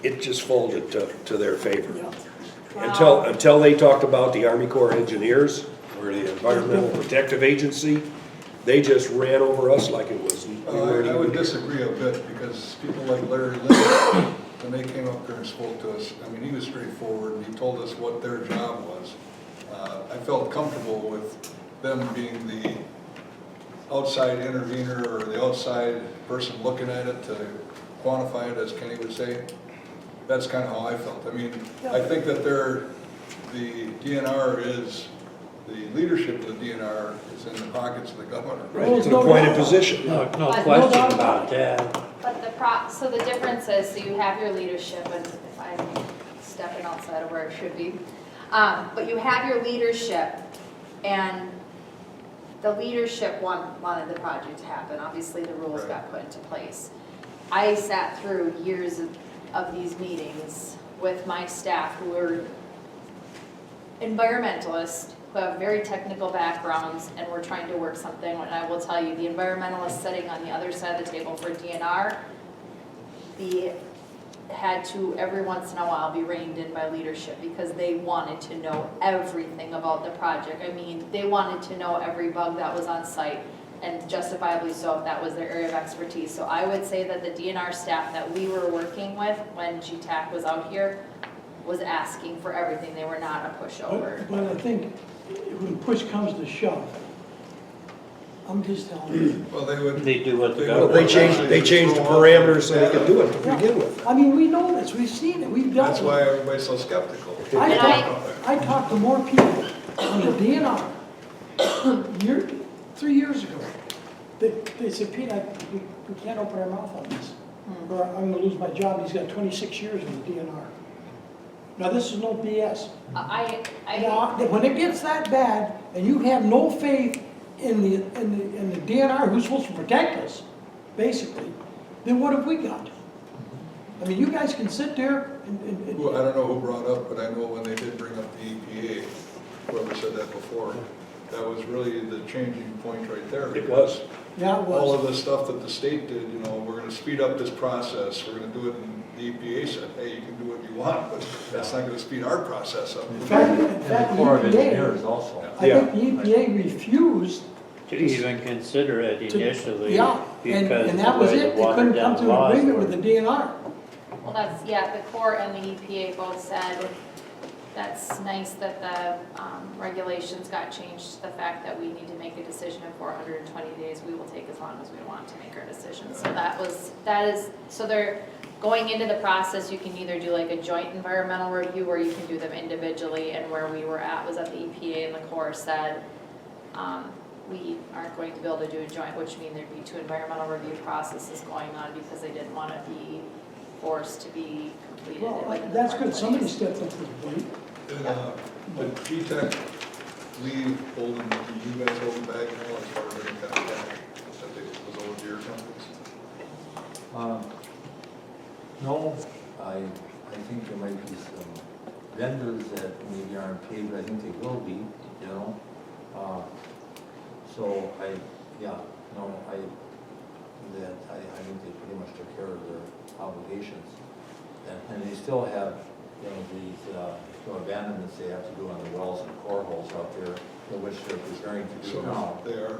it just folded to their favor. Yeah. Until they talked about the Army Corps of Engineers, or the Environmental Protective Agency, they just ran over us like it was. I would disagree a bit, because people like Larry Lynn, when they came up there and spoke to us, I mean, he was straightforward, and he told us what their job was. I felt comfortable with them being the outside intervener, or the outside person looking at it to quantify it, as Kenny would say. That's kind of how I felt. I mean, I think that the DNR is, the leadership of the DNR is in the pockets of the governor. Right, it's an appointed position. No But question no about that. But so the difference is, so you have your leadership, and if I'm stepping outside of where it should be, but you have your leadership, and the leadership wanted the project to happen. Obviously, the rules got put into place. I sat through years of these meetings with my staff who were environmentalists, who have very technical backgrounds, and we're trying to work something. And I will tell you, the environmentalists sitting on the other side of the table for DNR, had to every once in a while be reined in by leadership, because they wanted to know everything about the project. I mean, they wanted to know every bug that was on site, and justifiably so if that was their area of expertise. So I would say that the DNR staff that we were working with when GTAC was out here was asking for everything. They were not a pushover. But I think when push comes to shove, I'm just telling you. Well, they would. They do what the Well, government. they changed the parameters so they could do it to begin with. I mean, we know this, we've seen it, we've dealt That's with why it. everybody's so skeptical. I talked to more people on the DNR 3 years ago. They said, Pete, we can't open our mouth on this, or I'm gonna lose my job. He's got 26 years in the DNR. Now, this is no BS. Now, when it gets that bad, and you have no faith in the DNR, who's supposed to protect us, basically, then what have we got? I mean, you guys can sit there and Well, I don't know who brought up, but I know when they did bring up the EPA, whoever said that before, that was really the changing point right there. It was. yeah, it All was. of the stuff that the state did, you know, we're gonna speed up this process, we're gonna do it, and the EPA said, hey, you can do what you want, but that's not gonna speed our process up. In fact, And the Corps of Engineers also. I think the EPA refused. To even consider it initially. Yeah, because and that was the way it. the They couldn't watered come down to an laws agreement were. with the DNR. Well, that's, yeah, the Corps and the EPA both said that's nice that the regulations got changed to the fact that we need to make a decision in 420 days. We will take as long as we want to make our decision. So so they're going into the process. You can either do like a joint environmental review, or you can do them individually. And where we were at was that the EPA and the Corps said, we aren't going to be able to do a joint, which means there'd be 2 environmental review processes going on, because they didn't want to be forced to be completed. Well, within the that's good. 420 Somebody days. stepped up to the plate. Did GTEC leave holding, do you guys hold the bag now as far as any kind of bag that they, was over to your companies? No, I think there might be some vendors that maybe aren't paid, but I think they will be, you know? So I think they pretty much took care of their obligations. And they still have, you know, these, abandonments they have to do on the wells and core holes out there, which they're preparing to do So now. they are,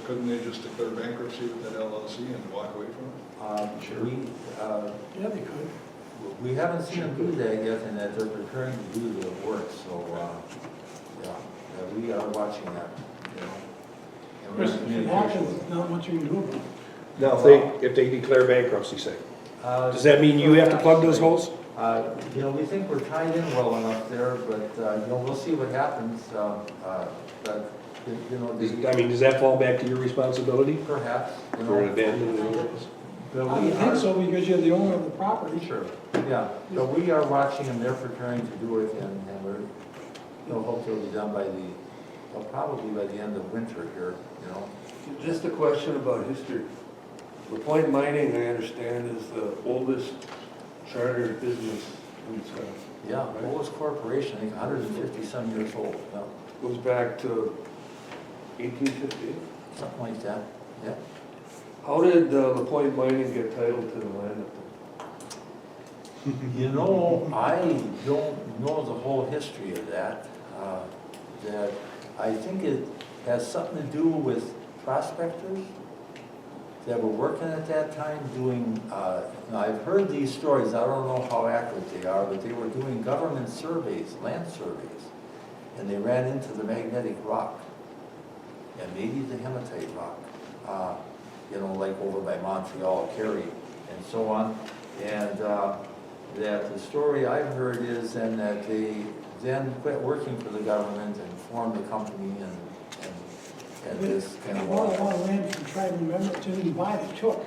couldn't they just declare bankruptcy with that LLC and walk away from it? Yeah, they could. We haven't seen them do that yet, and that they're preparing to do the work, so, we are watching that, you know. And we're in If it communication happens, with it's them. not much you can do about it. Now, if they declare bankruptcy, say, does that mean you have to plug those holes? You know, we think we're tied in well enough there, but, you know, we'll see what happens, but, you know, Does that fall back to your responsibility? perhaps, you For know. abandoning the holes? But I we would think are- so, because you're the owner of the property. Sure, yeah, but we are watching them, they're preparing to do it, and we're, you know, hopefully it'll be done probably by the end of winter here, you know. Just a question about history. LaPointe Mining, I understand, is the oldest chartered business in town. Yeah, oldest corporation, I think 150-some years old, yeah, Goes back to 1858. something like that, yeah. How did LaPointe Mining get title to the land up there? You know, I don't know the whole history of that. That I think it has something to do with prospectors that were working at that time doing, now I've heard these stories, I don't know how accurate they are, but they were doing government surveys, land surveys, and they ran into the magnetic rock and maybe the hematite rock, you know, like over by Montreal, Kerry, and so on. And that the story I've heard is then that they then quit working for the government and formed a company and this kind A of. lot of land from tribal members, to even buy, they took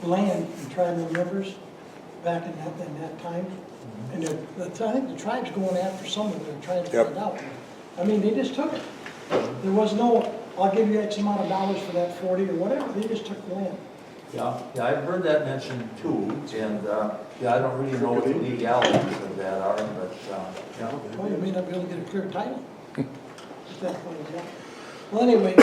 land from tribal members back in that time. And I think the tribe's going after someone, they're trying to Yep. find out. I mean, they just took it. There was no, I'll give you X amount of dollars for that 40 or whatever, they just took the land. Yeah, I've heard that mentioned too, and, yeah, I don't really know what the legalities of that are, but, yeah. Well, you may not be able to get a clear title at that point, yeah. Well, anyway,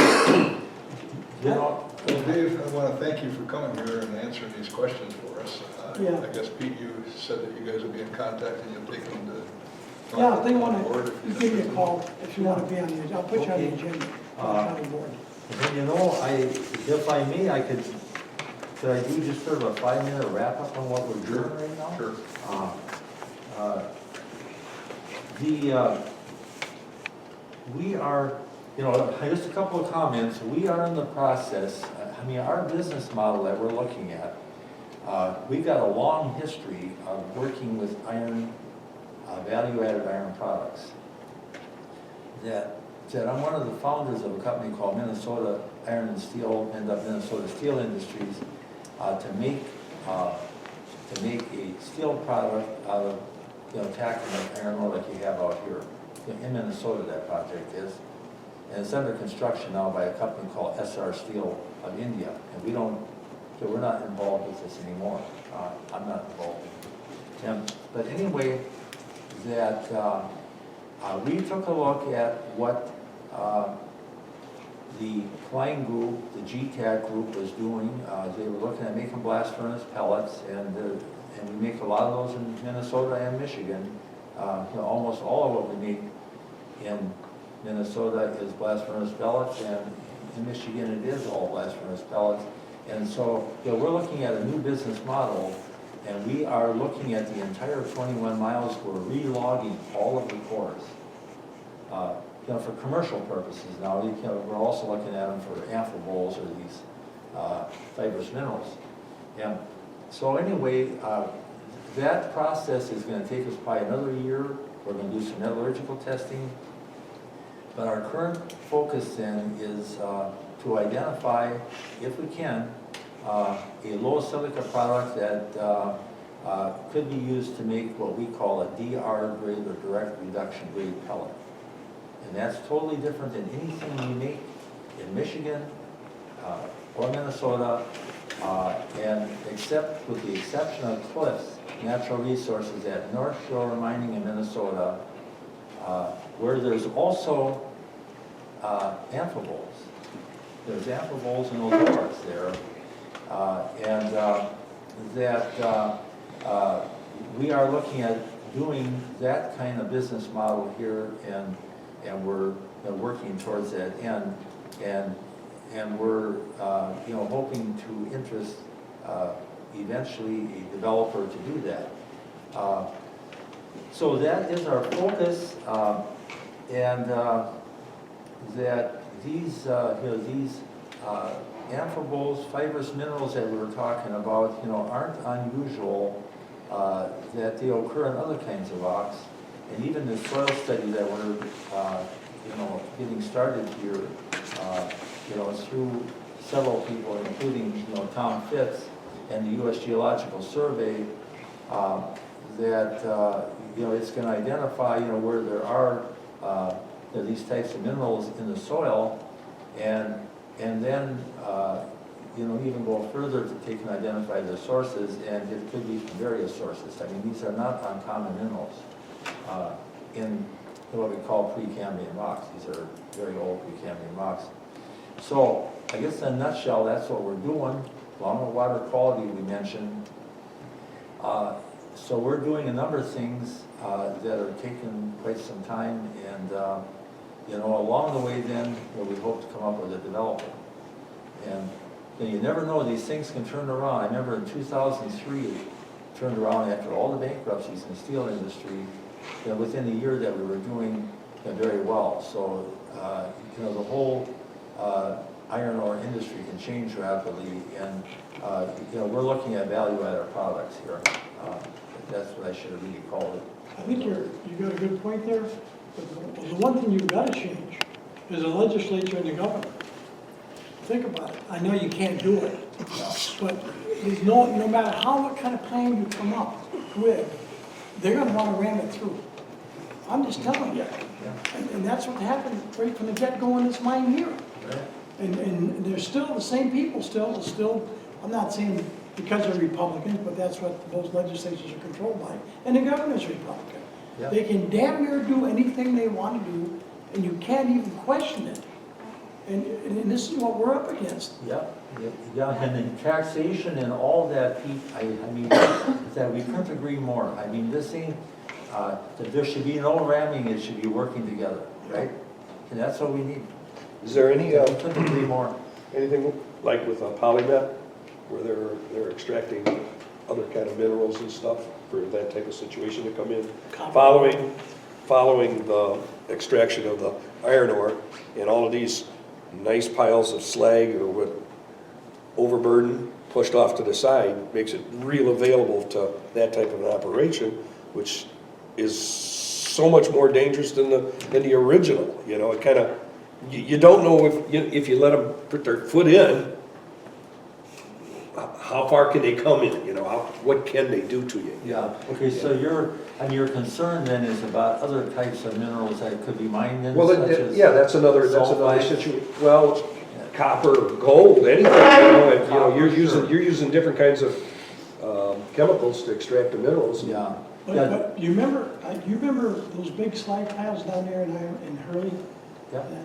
You know, Well, Dave, I want to thank you for coming here and answering these questions for us. Yeah. I guess, Pete, you said that you guys will be in contact and you'll take them to. yeah, if they want Board to, if you give me a call if you want to be on the, I'll put you on the agenda, on the county board. and you know, if I may, could I do just sort of a 5-minute wrap-up on what we're doing right now? Sure. We are, you know, just a couple of comments. We are in the process, I mean, our business model that we're looking at, we've got a long history of working with iron, value-added iron products. That I'm one of the founders of a company called Minnesota Iron and Steel, Minnesota Steel Industries, to make a steel product out of, you know, tackling iron ore like you have out here. In Minnesota, that project is. And it's under construction now by a company called SR Steel of India. And we're not involved with this anymore. I'm not involved with it. But anyway, that we took a look at what the Klein group, the GTAC group was doing. They were looking at making blast furnace pellets, and we make a lot of those in Minnesota and Michigan. You know, almost all of what we make in Minnesota is blast furnace pellets, and in Michigan it is all blast furnace pellets. And so, you know, we're looking at a new business model, and we are looking at the entire 21 miles. We're re-logging all of the cores. You know, for commercial purposes now. You know, we're also looking at them for amphiboles or these fibrous minerals. And so anyway, that process is going to take us probably another year. We're going to do some metallurgical testing. But our current focus then is to identify, if we can, a low silica product that could be used to make what we call a DR grade or direct reduction grade pellet. And that's totally different than anything we make in Michigan or Minnesota, and except with the exception of Cliffs Natural Resources at North Shore Mining in Minnesota, where there's also amphiboles. There's amphiboles and those ores there, and that we are looking at doing that kind of business model here, and we're working towards that end, and we're you know, hoping to interest eventually a developer to do that. So that is our focus, and that these you know, these amphiboles, fibrous minerals that we were talking about, you know, aren't unusual. That they occur in other kinds of rocks. And even the soil study that we're, you know, getting started here, you know, through several people, including, you know, Tom Fitz and the U.S. Geological Survey, that, you know, it's going to identify, you know, where there are these types of minerals in the soil, and then, you know, even go further to take and identify their sources, and it could be from various sources. I mean, these are not uncommon minerals in what we call Precambrian rocks. These are very old Precambrian rocks. So I guess in a nutshell, that's what we're doing. Along with water quality we mentioned. So we're doing a number of things that are taking quite some time, and, along the way then, we hope to come up with a developer. And you never know, these things can turn around. I remember in 2003, it turned around after all the bankruptcies in the steel industry, within a year that we were doing very well. So, the whole iron ore industry can change rapidly, and, we're looking at value-added products here. That's what I should have really called it. I think you got a good point there, but the one thing you've got to change is the legislature and the governor. Think about it. I know you can't do it, but there's no matter what kind of plan you come up with, they're gonna want to ram it through. I'm just telling you. And that's what happened right from the get-go in this mine here. And they're still the same people still, I'm not saying because they're Republicans, but that's what those legislatures are controlled by. And the governor's Republican. Yeah. They can damn near do anything they want to do, and you can't even question it. And this is what we're up against. Yeah, and then taxation and all that, Pete, I mean, that we couldn't agree more. I mean, this thing, that there should be no ramming, it should be working together, right? And that's what we need. Is there any, We couldn't agree more. anything like with a polymet, where they're extracting other kind of minerals and stuff for that type of situation to come in? Following the extraction of the iron ore and all of these nice piles of slag or what overburden pushed off to the side makes it real available to that type of an operation, which is so much more dangerous than the original. It kind of, you don't know if you let them put their foot in, how far can they come in? What can they do to you? Yeah, okay, so your concern then is about other types of minerals that could be mined in, Well, such as that's another sulfides? situation. Well, copper, gold, anything. You're using different kinds of chemicals to extract the minerals. Yeah. But you remember those big slag piles down there in Hurley? Yeah. And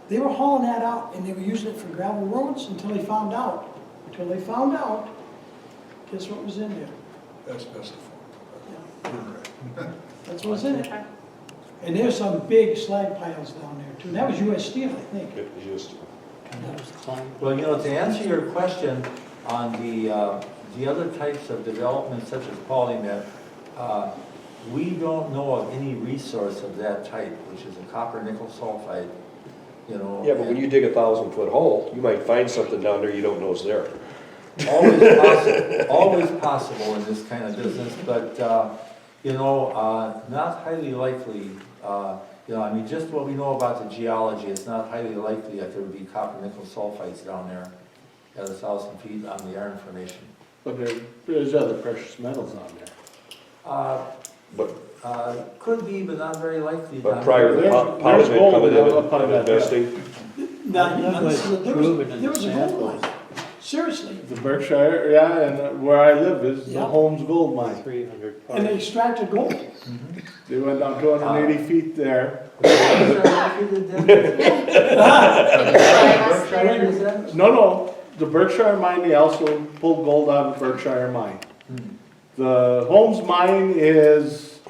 they were hauling that out and they were using it for gravel roads until they found out, guess what was in there? That's best Yeah. of all. That's what's in it. And there's some big slag piles down there too. And that was US Steel, I think. It was just, Well, to answer your question on the other types of development such as polymet, we don't know of any resource of that type, which is a copper nickel sulfide, yeah, but when you dig 1,000-foot hole, you might find something down there you don't know is there. Always possible in this kind of business, but, not highly likely. Just what we know about the geology, it's not highly likely that there would be copper nickel sulfides down there at 1,000 feet on the iron formation. But there's other precious metals on there. But Could be, but not very likely. But prior to the There's polymet gold coming in up on and that, investing, Now, That was there proven in the was a gold mine. Seriously. The Berkshire, yeah, and where I live is the Yeah. Holmes Gold Mine. 300 And they parts. extracted gold. They went down 280 feet there. No, the Berkshire mine, they also pulled gold out of the Berkshire mine. The Holmes mine is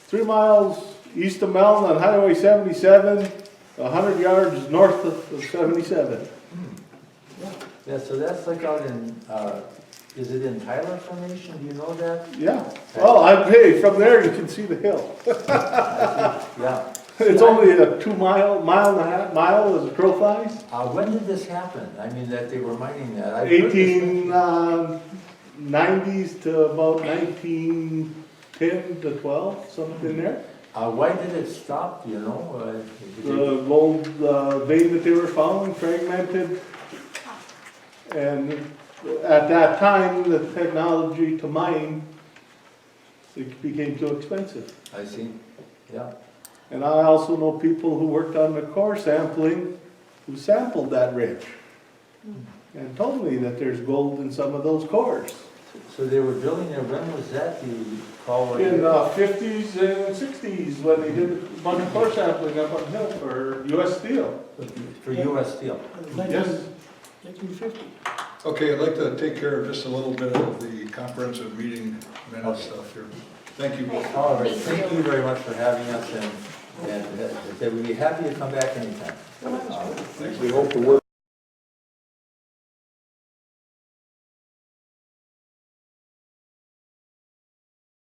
3 miles east of Melton on Highway 77, 100 yards north of 77. Yeah, so that's like out in, is it in Tyler Formation, do you know that? Yeah. Well, hey, from there you can see the hill. Yeah. It's only a 2 mile and a half mile as a crow flies. When did this happen? I mean, that they were mining that? I've heard this thing. 1890s to about 1910 to 12, something in there. Why did it stop, do you know? The gold vein that they were following fragmented. And at that time, the technology to mine, it became too expensive. I see, yeah. And I also know people who worked on the core sampling who sampled that ridge and told me that there's gold in some of those cores. So they were drilling there, when was that, do you recall? In the 50s and 60s when they did a bunch of core sampling up on the hill for US Steel. For US Steel. Yes. 1950. Okay, I'd like to take care of just a little bit of the comprehensive meeting minute stuff here. Thank you both. All right, thank you very much for having us, and we'd be happy to come back anytime. We hope to work